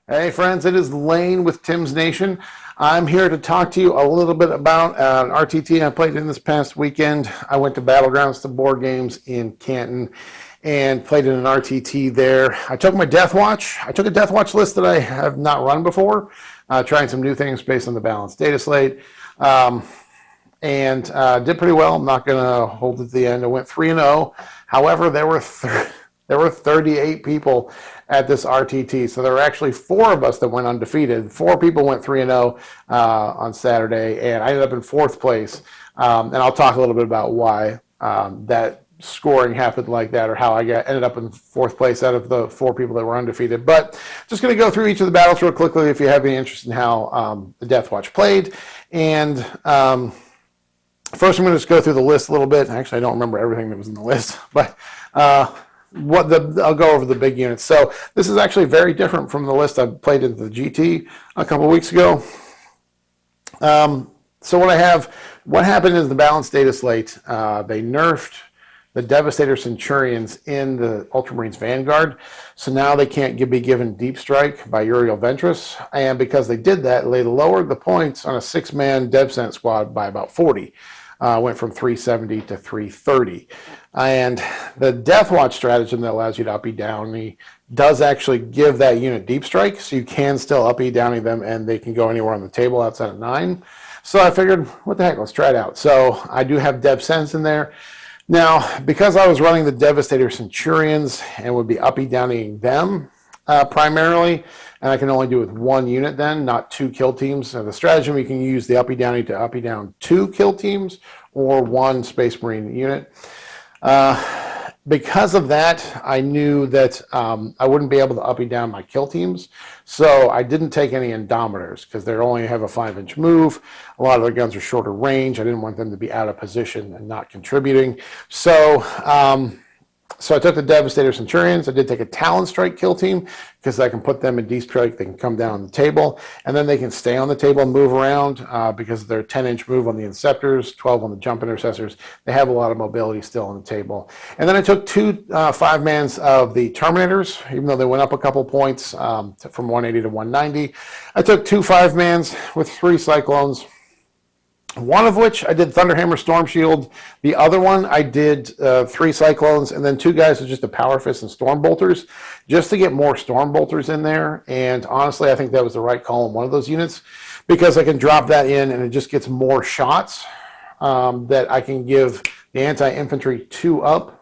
Hey friends, it is Lane with Tim's Nation. I'm here to talk to you a little bit about an RTT I played in this past weekend. I went to Battlegrounds to Boardsgames in Canton and played in an RTT there. I took my DeathWatch. I took a DeathWatch list that I have not run before, trying some new things based on the balanced data slate, and did pretty well. I'm not going to hold it to the end. I went 3-0. However, there were 38 people at this RTT. So there were actually 4 of us that went undefeated. 4 people went 3-0 on Saturday, and I ended up in 4th place. And I'll talk a little bit about why that scoring happened like that, or how I ended up in 4th place out of the 4 people that were undefeated. But just going to go through each of the battles real quickly if you have any interest in how the DeathWatch played. And first I'm going to just go through the list a little bit. Actually, I don't remember everything that was in the list, but I'll go over the big units. So this is actually very different from the list I played in the GT a couple of weeks ago. So what happened is the balanced data slate, they nerfed the Devastator Centurions in the Ultramarines Vanguard. So now they can't be given Deep Strike by Uriel Ventress. And because they did that, they lowered the points on a 6-man DevCent squad by about 40. Went from 370 to 330. And the DeathWatch stratagem that allows you to up-E downy does actually give that unit Deep Strike, so you can still up-E downy them and they can go anywhere on the table outside of 9. So I figured, what the heck, let's try it out. So I do have DevCents in there. Now, because I was running the Devastator Centurions and would be up-E downing them primarily, and I can only do it with 1 unit then, not 2 kill teams. So the stratagem, you can use the up-E downy to up-E down 2 kill teams or 1 Space Marine unit. Because of that, I knew that I wouldn't be able to up-E down my kill teams. So I didn't take any Indomitors because they only have a 5-inch move. A lot of their guns are shorter range. I didn't want them to be out of position and not contributing. So I took the Devastator Centurions. I did take a Talon Strike kill team because I can put them in Deep Strike. They can come down on the table, and then they can stay on the table and move around because of their 10-inch move on the Inceptors, 12 on the Jump Intercessors. They have a lot of mobility still on the table. And then I took 2 5-mans of the Terminators, even though they went up a couple points from 180 to 190. I took 2 5-mans with 3 Cyclones. One of which I did Thunderhammer Storm Shield. The other one I did 3 Cyclones, and then 2 guys with just a Power Fist and Storm Bolters, just to get more Storm Bolters in there. And honestly, I think that was the right call on one of those units, because I can drop that in and it just gets more shots that I can give the anti-infantry 2-up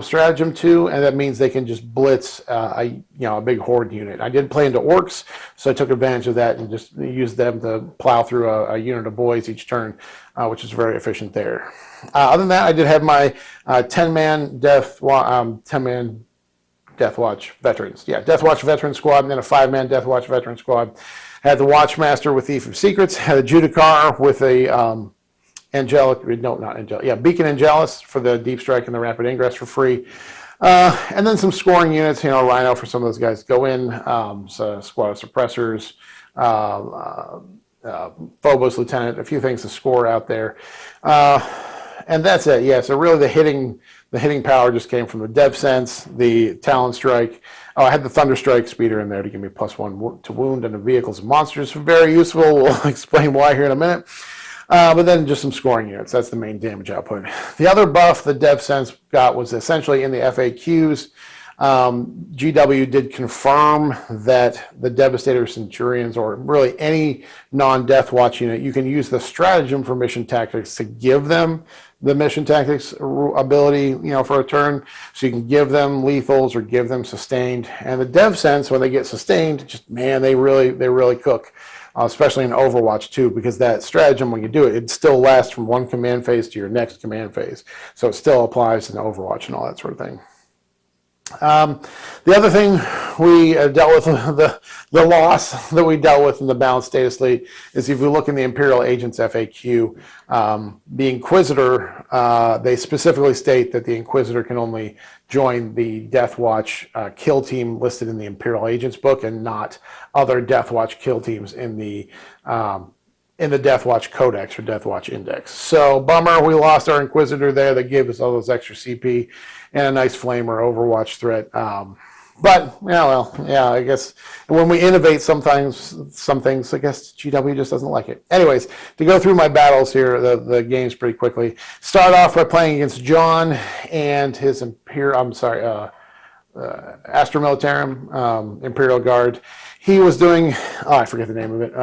stratagem to, and that means they can just blitz a big horde unit. I did play into orcs, so I took advantage of that and just used them to plow through a unit of boys each turn, which is very efficient there. Other than that, I did have my 10-man DeathWatch veterans. Yeah, DeathWatch veteran squad, and then a 5-man DeathWatch veteran squad. Had the Watchmaster with Thief of Secrets, had a Judicar with a Beacon Angelus for the Deep Strike and the Rapid Ingress for free. And then some scoring units, Rhino for some of those guys go in, so Squad of Suppressors, Phobos Lieutenant, a few things to score out there. And that's it. Yeah, so really the hitting power just came from the DevCents, the Talon Strike. Oh, I had the Thunder Strike Speeder in there to give me +1 to wound and the vehicles and monsters. Very useful. We'll explain why here in a minute. But then just some scoring units. That's the main damage output. The other buff the DevCents got was essentially in the FAQs. GW did confirm that the Devastator Centurions, or really any non-DeathWatch unit, you can use the stratagem for mission tactics to give them the mission tactics ability, for a turn. So you can give them lethals or give them sustained. And the DevCents, when they get sustained, they really cook. Especially in Overwatch 2, because that stratagem, when you do it, it still lasts from one command phase to your next command phase. So it still applies in Overwatch and all that sort of thing. The other thing we dealt with, the loss that we dealt with in the balanced data slate, is if you look in the Imperial Agents FAQ, the Inquisitor, they specifically state that the Inquisitor can only join the DeathWatch kill team listed in the Imperial Agents book, and not other DeathWatch kill teams in the DeathWatch Codex or DeathWatch Index. So bummer, we lost our Inquisitor there. That gave us all those extra CP and a nice Flamer Overwatch threat. But yeah, well, yeah, I guess when we innovate, sometimes some things, I guess GW just doesn't like it. Anyways, to go through my battles here, the games pretty quickly. Start off by playing against John and his Astra Militarum, Imperial Guard. He was doing, I forget the name of it,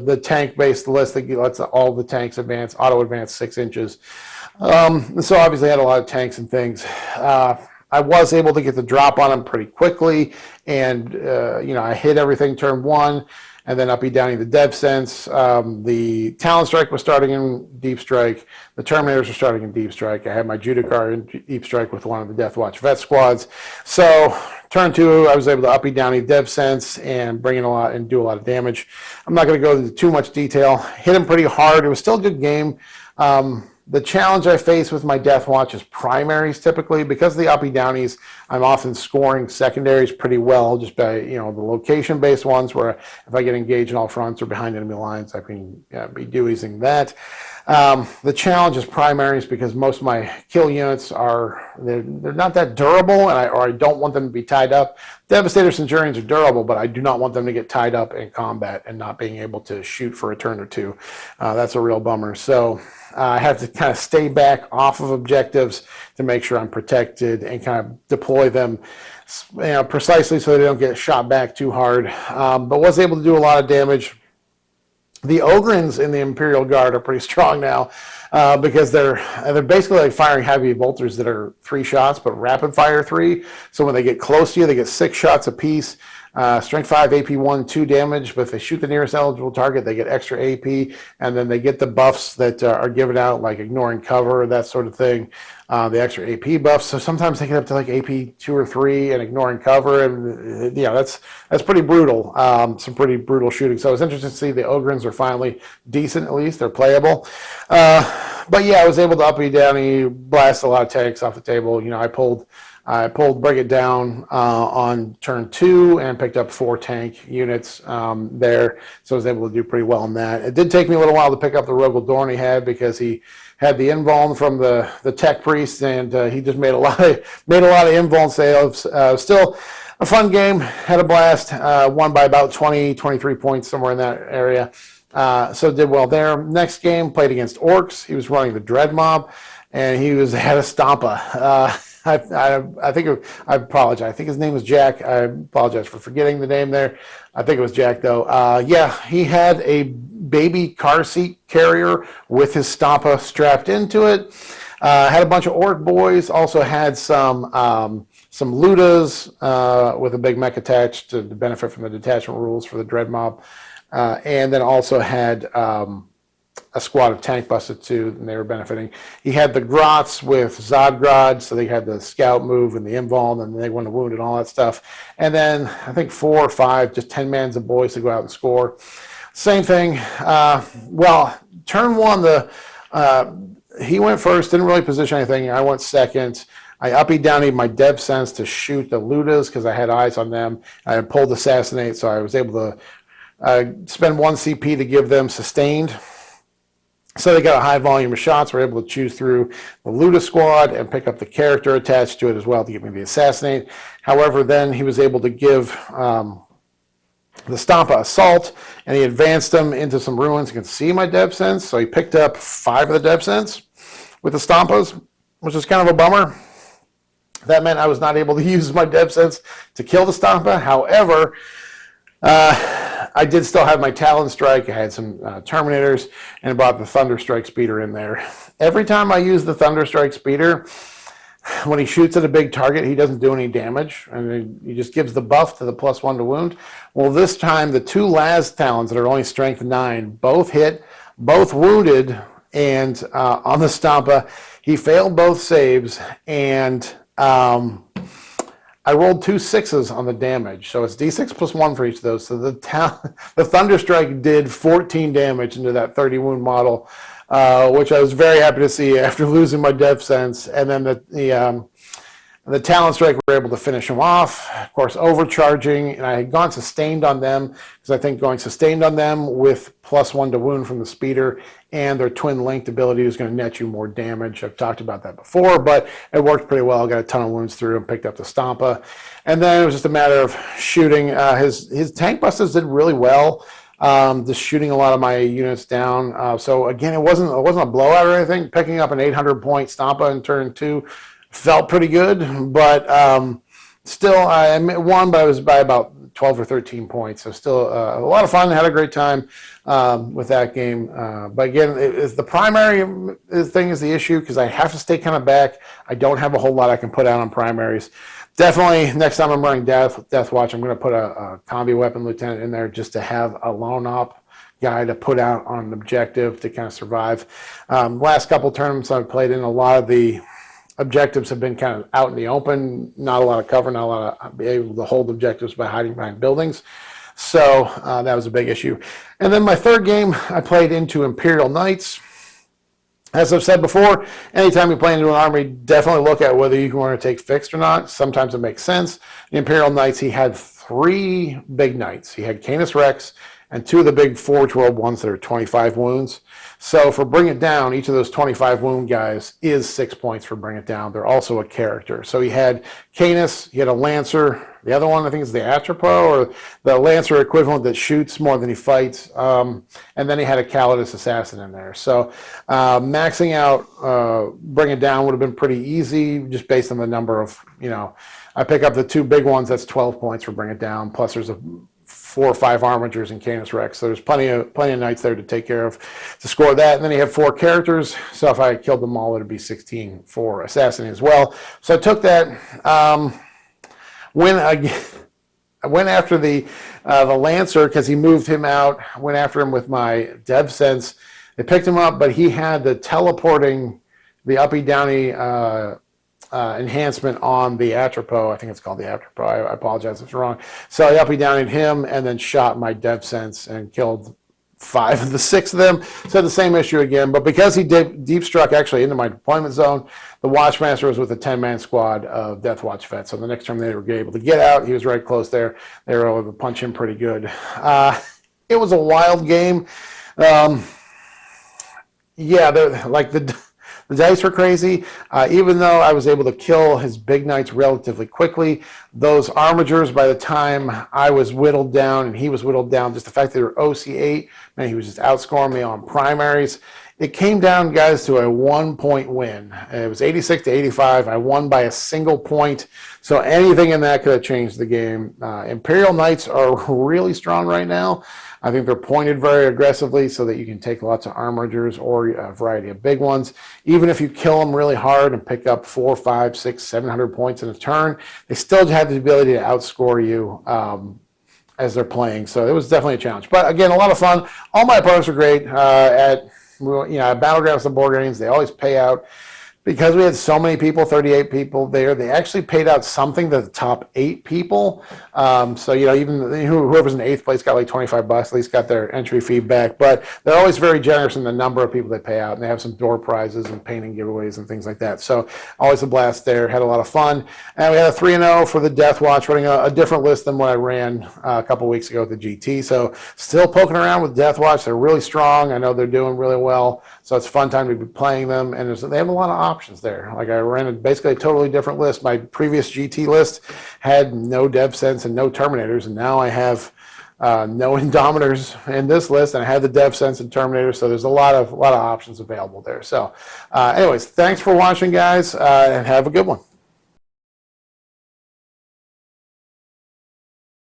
the tank-based list that lets all the tanks advance, auto-advance 6 inches. So obviously I had a lot of tanks and things. I was able to get the drop on him pretty quickly, and I hit everything turn 1, and then uppy downy the Dev Sense. The Talon Strike was starting in Deep Strike. The Terminators were starting in Deep Strike. I had my Judicar in Deep Strike with one of the DeathWatch vet squads. So turn 2, I was able to uppy downy Dev Sense and bring in a lot and do a lot of damage. I'm not going to go into too much detail. Hit him pretty hard. It was still a good game. The challenge I face with my DeathWatch is primaries typically. Because of the uppy downies, I'm often scoring secondaries pretty well just by the location-based ones where if I get engaged in all fronts or behind enemy lines, I can be using that. The challenge is primaries because most of my kill units they're not that durable, or I don't want them to be tied up. Devastator Centurions are durable, but I do not want them to get tied up in combat and not being able to shoot for a turn or two. That's a real bummer. So I have to kind of stay back off of objectives to make sure I'm protected and kind of deploy them precisely so they don't get shot back too hard. But was able to do a lot of damage. The Ogrins in the Imperial Guard are pretty strong now because they're basically like firing heavy bolters that are 3 shots, but rapid fire 3. So when they get close to you, they get 6 shots apiece. Strength 5, AP 1, 2 damage, but if they shoot the nearest eligible target, they get extra AP, and then they get the buffs that are given out, like ignoring cover, that sort of thing, the extra AP buffs. So sometimes they get up to like AP 2 or 3 and ignoring cover, and that's pretty brutal, some pretty brutal shooting. So it's interesting to see the Ogrins are finally decent, at least. They're playable. But yeah, I was able to uppy downy, blast a lot of tanks off the table. I pulled Bring It Down on turn 2 and picked up 4 tank units there, so I was able to do pretty well on that. It did take me a little while to pick up the Recal Dorn he had because he had the invuln from the Tech Priest, and he just made a lot of invuln saves. Still a fun game, had a blast, won by about 20, 23 points, somewhere in that area. So did well there. Next game, played against Orcs. He was running the Dread Mob, and he had a Stampa. I apologize. I think his name was Jack. I apologize for forgetting the name there. I think it was Jack, though. He had a baby car seat carrier with his Stampa strapped into it. Had a bunch of Orc boys. Also had some Ludas with a big mech attached to benefit from the detachment rules for the Dread Mob. And then also had a squad of tank busted too, and they were benefiting. He had the Grots with Zodgrod, so they had the scout move and the invuln, and they won the wound and all that stuff. And then I think 4 or 5, just 10 mans of boys to go out and score. Same thing. Turn 1, he went first, didn't really position anything. I went second. I uppy downy my Dev Sense to shoot the Ludas because I had eyes on them. I had pulled Assassinate, so I was able to spend 1 CP to give them sustained. So they got a high volume of shots. We're able to choose through the Luda squad and pick up the character attached to it as well to give me the Assassinate. However, then he was able to give the Stampa Assault, and he advanced them into some ruins. You can see my Dev Sense. So he picked up 5 of the Dev Sense with the Stampas, which is kind of a bummer. That meant I was not able to use my Dev Sense to kill the Stampa. However, I did still have my Talon Strike. I had some Terminators and brought the Thunderstrike Speeder in there. Every time I use the Thunderstrike Speeder, when he shoots at a big target, he doesn't do any damage, and he just gives the buff to the +1 to wound. Well, this time, the 2 Las Talons that are only strength 9, both hit, both wounded, and on the Stampa, he failed both saves, and I rolled 2 6s on the damage, so it's D6 +1 for each of those. So the Thunderstrike did 14 damage into that 30 wound model, which I was very happy to see after losing my Dev Sense. And then The Talon Strike, we were able to finish them off. Of course, overcharging, and I had gone sustained on them because I think going sustained on them with +1 to wound from the speeder and their twin linked ability is going to net you more damage. I've talked about that before, but it worked pretty well. I got a ton of wounds through and picked up the Stampa. And then it was just a matter of shooting. His tank busters did really well. Just shooting a lot of my units down. So again, it wasn't a blowout or anything. Picking up an 800-point Stampa in turn 2 felt pretty good, but still I won, but I was by about 12 or 13 points. So still a lot of fun. Had a great time with that game. But again, the primary thing is the issue because I have to stay kind of back. I don't have a whole lot I can put out on primaries. Definitely, next time I'm running DeathWatch, I'm going to put a combi weapon lieutenant in there just to have a lone op guy to put out on an objective to kind of survive. Last couple tournaments I've played in, a lot of the objectives have been kind of out in the open, not a lot of cover, not a lot of able to hold objectives by hiding behind buildings. So that was a big issue. And then my third game, I played into Imperial Knights. As I've said before, anytime you play into an army, definitely look at whether you want to take fixed or not. Sometimes it makes sense. The Imperial Knights, he had 3 big knights. He had Canis Rex and 2 of the big Forge World ones that are 25 wounds. So for Bring It Down, each of those 25 wound guys is 6 points for Bring It Down. They're also a character. So he had Canis, he had a Lancer. The other one, I think, is the Atropos, or the Lancer equivalent that shoots more than he fights. And then he had a Calidus Assassin in there. So maxing out Bring It Down would have been pretty easy just based on the number of, I pick up the 2 big ones, that's 12 points for Bring It Down. Plus there's 4 or 5 Armigers in Canis Rex. So there's plenty of knights there to take care of to score that. And then he had 4 characters. So if I killed them all, it would be 16 for Assassin as well. So I took that. I went after the Lancer because he moved him out. I went after him with my Dev Sense. They picked him up, but he had the teleporting, the uppy downy enhancement on the Atropos. I think it's called the Atropos. I apologize if it's wrong. So I uppy downied him and then shot my Dev Sense and killed 5 of the 6 of them. So the same issue again, but because he deep struck actually into my deployment zone, the Watchmaster was with a 10-man squad of DeathWatch vets. So the next time they were able to get out, he was right close there. They were able to punch him pretty good. It was a wild game. The dice were crazy. Even though I was able to kill his big knights relatively quickly, those Armigers, by the time I was whittled down and he was whittled down, just the fact that they were OC8, man, he was just outscoring me on primaries. It came down, guys, to a 1-point win. It was 86 to 85. I won by a single point. So anything in that could have changed the game. Imperial Knights are really strong right now. I think they're pointed very aggressively so that you can take lots of Armigers or a variety of big ones. Even if you kill them really hard and pick up 4, 5, 6, 700 points in a turn, they still have the ability to outscore you as they're playing. So it was definitely a challenge. But again, a lot of fun. All my opponents were great at Battlegrounds and Boardsgames. They always pay out. Because we had so many people, 38 people there, they actually paid out something to the top 8 people. So, even whoever's in 8th place got like $25, at least got their entry fee back. But they're always very generous in the number of people they pay out. And they have some door prizes and painting giveaways and things like that. So always a blast there. Had a lot of fun. And we had a 3-0 for the DeathWatch, running a different list than what I ran a couple weeks ago at the GT. So still poking around with DeathWatch. They're really strong. I know they're doing really well. So it's a fun time to be playing them. And they have a lot of options there. Like I ran basically a totally different list. My previous GT list had no Dev Sense and no Terminators, and now I have no Indomitors in this list, and I have the Dev Sense and Terminators. So there's a lot of options available there. So, anyways, thanks for watching, guys, and have a good one.